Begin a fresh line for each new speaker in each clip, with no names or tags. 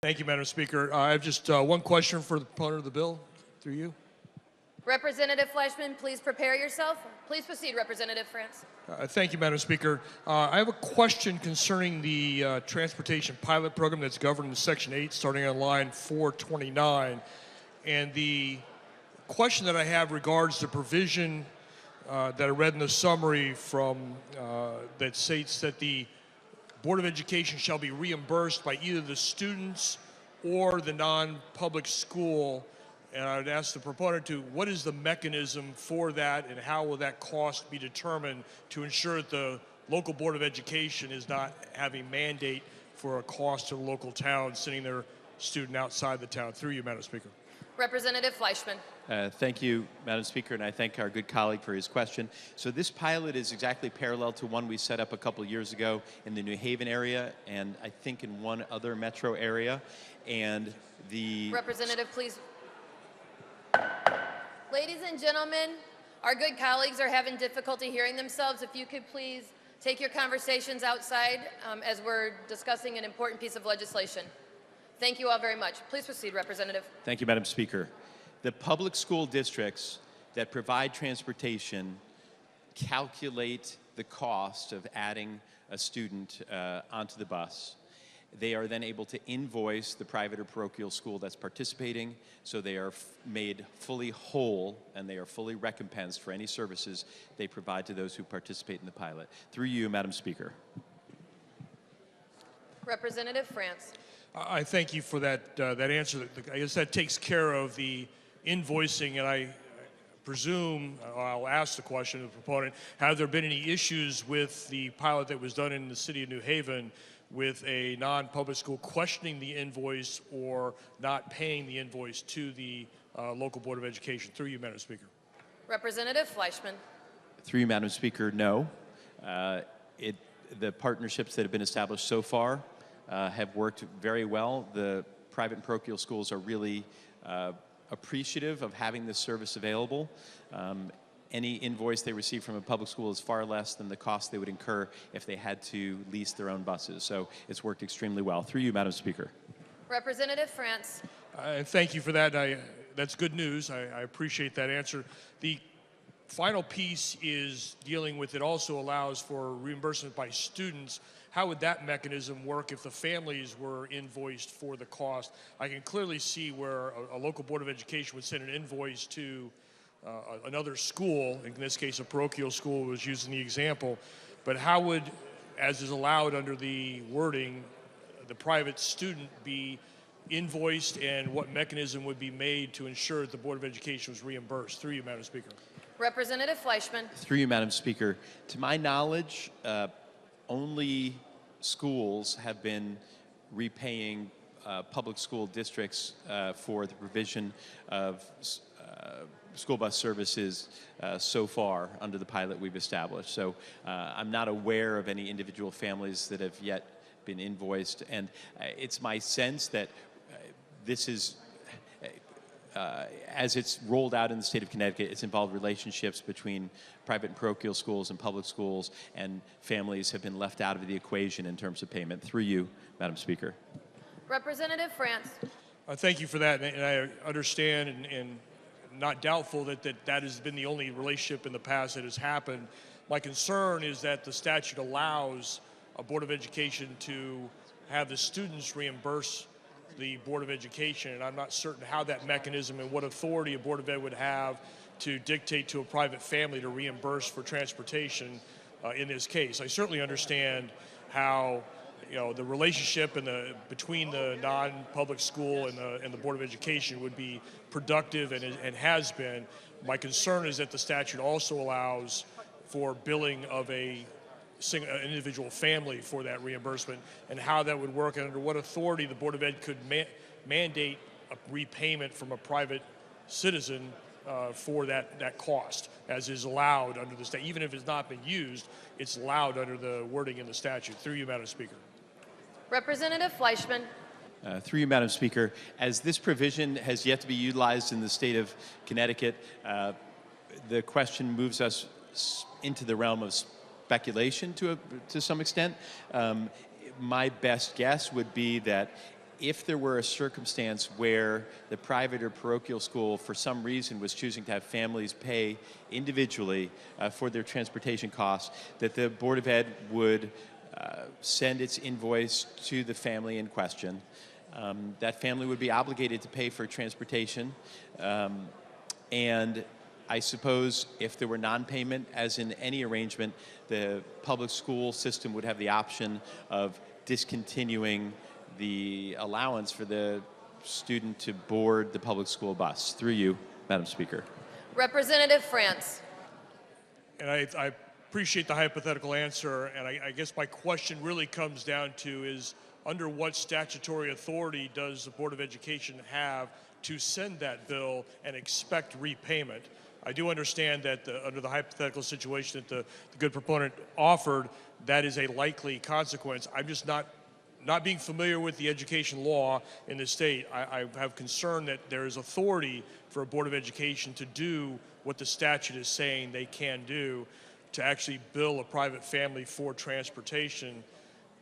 Thank you, Madam Speaker. I have just one question for the proponent of the bill, through you.
Representative Fleischman, please prepare yourself. Please proceed, Representative France.
Thank you, Madam Speaker. I have a question concerning the transportation pilot program that's governed in Section 8, starting on line 429. And the question that I have regards the provision that I read in the summary from that states that the Board of Education shall be reimbursed by either the students or the non-public school. And I would ask the proponent to, what is the mechanism for that, and how will that cost be determined to ensure that the local Board of Education is not having mandate for a cost to the local town sending their student outside the town? Through you, Madam Speaker.
Representative Fleischman.
Thank you, Madam Speaker, and I thank our good colleague for his question. So this pilot is exactly parallel to one we set up a couple years ago in the New Haven area, and I think in one other metro area. And the
Representative, please. Ladies and gentlemen, our good colleagues are having difficulty hearing themselves. If you could please take your conversations outside as we're discussing an important piece of legislation. Thank you all very much. Please proceed, Representative.
Thank you, Madam Speaker. The public school districts that provide transportation calculate the cost of adding a student onto the bus. They are then able to invoice the private or parochial school that's participating, so they are made fully whole and they are fully recompensed for any services they provide to those who participate in the pilot. Through you, Madam Speaker.
Representative France.
I thank you for that answer. I guess that takes care of the invoicing, and I presume, I'll ask the question of the proponent, have there been any issues with the pilot that was done in the city of New Haven with a non-public school questioning the invoice or not paying the invoice to the local Board of Education? Through you, Madam Speaker.
Representative Fleischman.
Through you, Madam Speaker, no. The partnerships that have been established so far have worked very well. The private and parochial schools are really appreciative of having this service available. Any invoice they receive from a public school is far less than the cost they would incur if they had to lease their own buses. So it's worked extremely well. Through you, Madam Speaker.
Representative France.
Thank you for that. That's good news. I appreciate that answer. The final piece is dealing with, it also allows for reimbursement by students. How would that mechanism work if the families were invoiced for the cost? I can clearly see where a local Board of Education would send an invoice to another school, in this case a parochial school was using the example, but how would, as is allowed under the wording, the private student be invoiced, and what mechanism would be made to ensure that the Board of Education was reimbursed? Through you, Madam Speaker.
Representative Fleischman.
Through you, Madam Speaker. To my knowledge, only schools have been repaying public school districts for the provision of school bus services so far under the pilot we've established. So I'm not aware of any individual families that have yet been invoiced, and it's my sense that this is as it's rolled out in the state of Connecticut, it's involved relationships between private and parochial schools and public schools, and families have been left out of the equation in terms of payment. Through you, Madam Speaker.
Representative France.
Thank you for that, and I understand and not doubtful that has been the only relationship in the past that has happened. My concern is that the statute allows a Board of Education to have the students reimburse the Board of Education, and I'm not certain how that mechanism and what authority a Board of Ed would have to dictate to a private family to reimburse for transportation in this case. I certainly understand how the relationship between the non-public school and the Board of Education would be productive and has been. My concern is that the statute also allows for billing of an individual family for that reimbursement, and how that would work and under what authority the Board of Ed could mandate a repayment from a private citizen for that cost, as is allowed under the statute. Even if it's not been used, it's allowed under the wording in the statute. Through you, Madam Speaker.
Representative Fleischman.
Through you, Madam Speaker. As this provision has yet to be utilized in the state of Connecticut, the question moves us into the realm of speculation to some extent. My best guess would be that if there were a circumstance where the private or parochial school, for some reason, was choosing to have families pay individually for their transportation costs, that the Board of Ed would send its invoice to the family in question. That family would be obligated to pay for transportation, and I suppose if there were non-payment, as in any arrangement, the public school system would have the option of discontinuing the allowance for the student to board the public school bus. Through you, Madam Speaker.
Representative France.
And I appreciate the hypothetical answer, and I guess my question really comes down to is, under what statutory authority does the Board of Education have to send that bill and expect repayment? I do understand that under the hypothetical situation that the good proponent offered, that is a likely consequence. I'm just not being familiar with the education law in the state. I have concern that there is authority for a Board of Education to do what the statute is saying they can do, to actually bill a private family for transportation,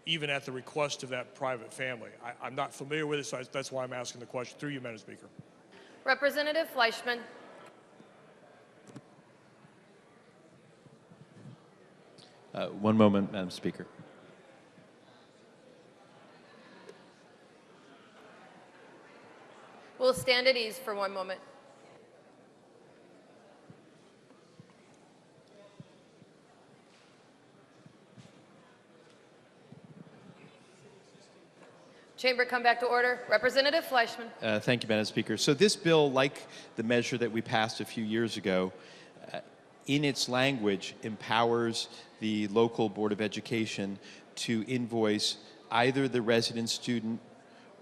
even at the request of that private family. I'm not familiar with it, so that's why I'm asking the question. Through you, Madam Speaker.
Representative Fleischman.
One moment, Madam Speaker.
We'll stand at ease for one moment. Chamber, come back to order. Representative Fleischman.
Thank you, Madam Speaker. So this bill, like the measure that we passed a few years ago, in its language empowers the local Board of Education to invoice either the resident student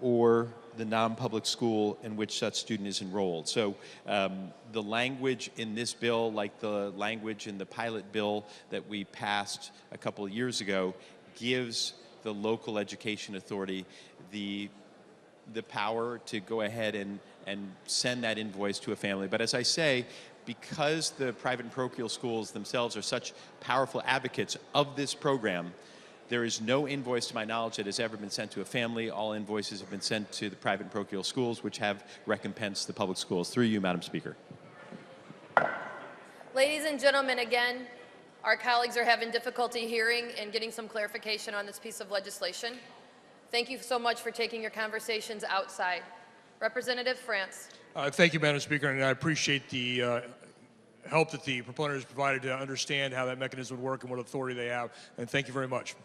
or the non-public school in which such student is enrolled. So the language in this bill, like the language in the pilot bill that we passed a couple of years ago, gives the local education authority the power to go ahead and send that invoice to a family. But as I say, because the private and parochial schools themselves are such powerful advocates of this program, there is no invoice to my knowledge that has ever been sent to a family. All invoices have been sent to the private and parochial schools, which have recompensed the public schools. Through you, Madam Speaker.
Ladies and gentlemen, again, our colleagues are having difficulty hearing and getting some clarification on this piece of legislation. Thank you so much for taking your conversations outside. Representative France.
Thank you, Madam Speaker, and I appreciate the help that the proponent has provided to understand how that mechanism would work and what authority they have, and thank you very much.